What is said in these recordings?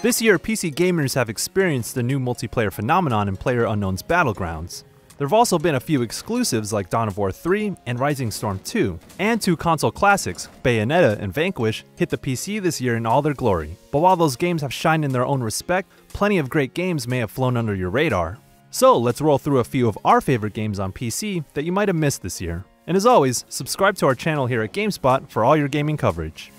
This year, PC gamers have experienced the new multiplayer phenomenon in PlayerUnknown's Battlegrounds. There have also been a few exclusives like Dawn of War 3 and Rising Storm 2, and two console classics, Bayonetta and Vanquish, hit the PC this year in all their glory. But while those games have shined in their own respect, plenty of great games may have flown under your radar. So let's roll through a few of our favorite games on PC that you might have missed this year. And as always, subscribe to our channel here at GameSpot for all your gaming coverage.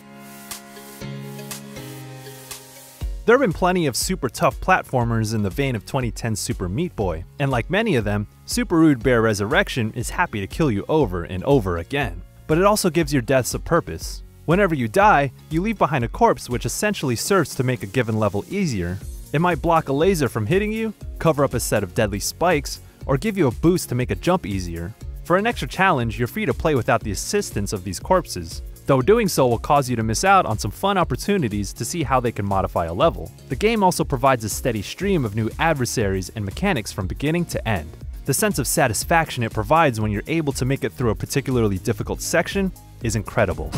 There have been plenty of super tough platformers in the vein of 2010's Super Meat Boy, and like many of them, Super Rude Bear Resurrection is happy to kill you over and over again. But it also gives your deaths a purpose. Whenever you die, you leave behind a corpse which essentially serves to make a given level easier. It might block a laser from hitting you, cover up a set of deadly spikes, or give you a boost to make a jump easier. For an extra challenge, you're free to play without the assistance of these corpses, though doing so will cause you to miss out on some fun opportunities to see how they can modify a level. The game also provides a steady stream of new adversaries and mechanics from beginning to end. The sense of satisfaction it provides when you're able to make it through a particularly difficult section is incredible.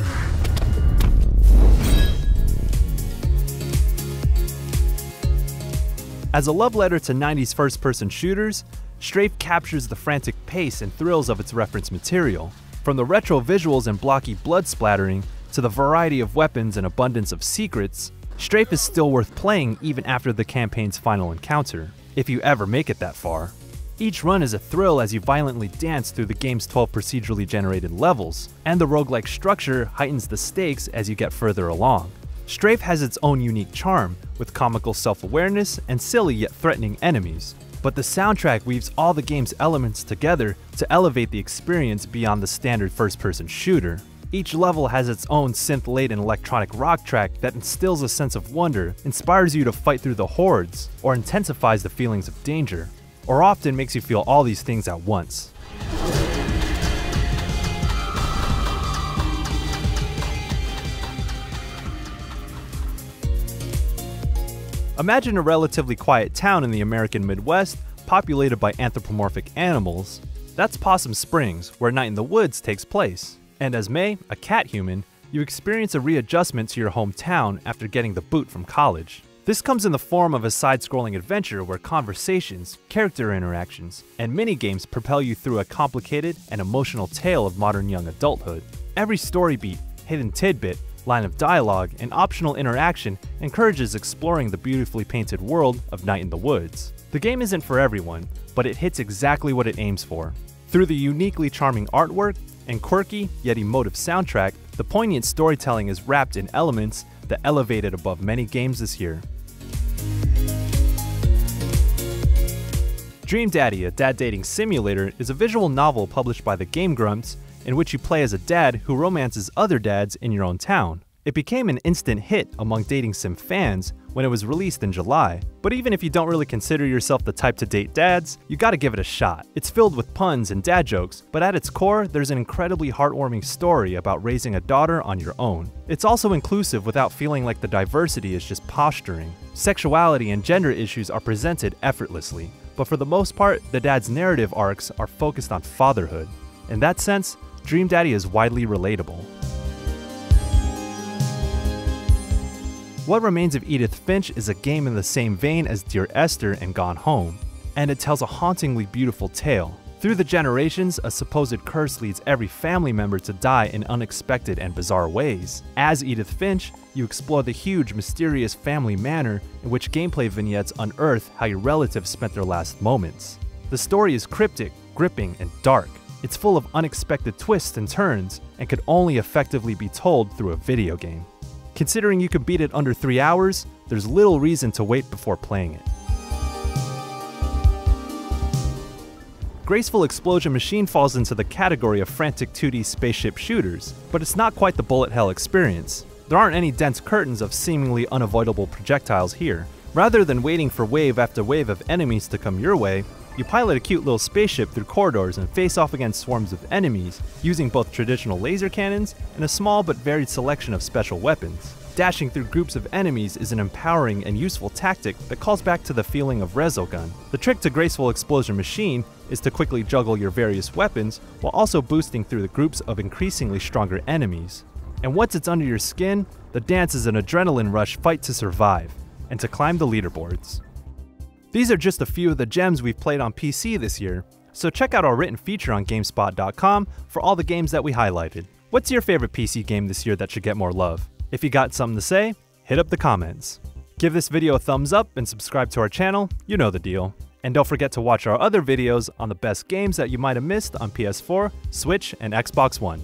As a love letter to 90s first-person shooters, STRAFE captures the frantic pace and thrills of its reference material. From the retro visuals and blocky blood splattering, to the variety of weapons and abundance of secrets, STRAFE is still worth playing even after the campaign's final encounter, if you ever make it that far. Each run is a thrill as you violently dance through the game's 12 procedurally generated levels, and the roguelike structure heightens the stakes as you get further along. STRAFE has its own unique charm, with comical self-awareness and silly yet threatening enemies. But the soundtrack weaves all the game's elements together to elevate the experience beyond the standard first-person shooter. Each level has its own synth-laden electronic rock track that instills a sense of wonder, inspires you to fight through the hordes, or intensifies the feelings of danger, or often makes you feel all these things at once. Imagine a relatively quiet town in the American Midwest, populated by anthropomorphic animals. That's Possum Springs, where Night in the Woods takes place. And as May, a cat human, you experience a readjustment to your hometown after getting the boot from college. This comes in the form of a side-scrolling adventure where conversations, character interactions, and mini-games propel you through a complicated and emotional tale of modern young adulthood. Every story beat, hidden tidbit, line of dialogue, and optional interaction encourages exploring the beautifully painted world of Night in the Woods. The game isn't for everyone, but it hits exactly what it aims for. Through the uniquely charming artwork and quirky yet emotive soundtrack, the poignant storytelling is wrapped in elements that elevate it above many games this year. Dream Daddy, a dad dating simulator, is a visual novel published by the Game Grumps in which you play as a dad who romances other dads in your own town. It became an instant hit among dating sim fans when it was released in July. But even if you don't really consider yourself the type to date dads, you gotta give it a shot. It's filled with puns and dad jokes, but at its core, there's an incredibly heartwarming story about raising a daughter on your own. It's also inclusive without feeling like the diversity is just posturing. Sexuality and gender issues are presented effortlessly, but for the most part, the dad's narrative arcs are focused on fatherhood. In that sense, Dream Daddy is widely relatable. What Remains of Edith Finch is a game in the same vein as Dear Esther and Gone Home, and it tells a hauntingly beautiful tale. Through the generations, a supposed curse leads every family member to die in unexpected and bizarre ways. As Edith Finch, you explore the huge, mysterious family manor in which gameplay vignettes unearth how your relatives spent their last moments. The story is cryptic, gripping, and dark. It's full of unexpected twists and turns, and could only effectively be told through a video game. Considering you can beat it under 3 hours, there's little reason to wait before playing it. Graceful Explosion Machine falls into the category of frantic 2D spaceship shooters, but it's not quite the bullet hell experience. There aren't any dense curtains of seemingly unavoidable projectiles here. Rather than waiting for wave after wave of enemies to come your way, you pilot a cute little spaceship through corridors and face off against swarms of enemies, using both traditional laser cannons and a small but varied selection of special weapons. Dashing through groups of enemies is an empowering and useful tactic that calls back to the feeling of Resogun. The trick to Graceful Explosion Machine is to quickly juggle your various weapons while also boosting through the groups of increasingly stronger enemies. And once it's under your skin, the dance is an adrenaline rush fight to survive. and to climb the leaderboards. These are just a few of the gems we've played on PC this year, so check out our written feature on GameSpot.com for all the games that we highlighted. What's your favorite PC game this year that should get more love? If you got something to say, hit up the comments. Give this video a thumbs up and subscribe to our channel, you know the deal. And don't forget to watch our other videos on the best games that you might have missed on PS4, Switch, and Xbox One.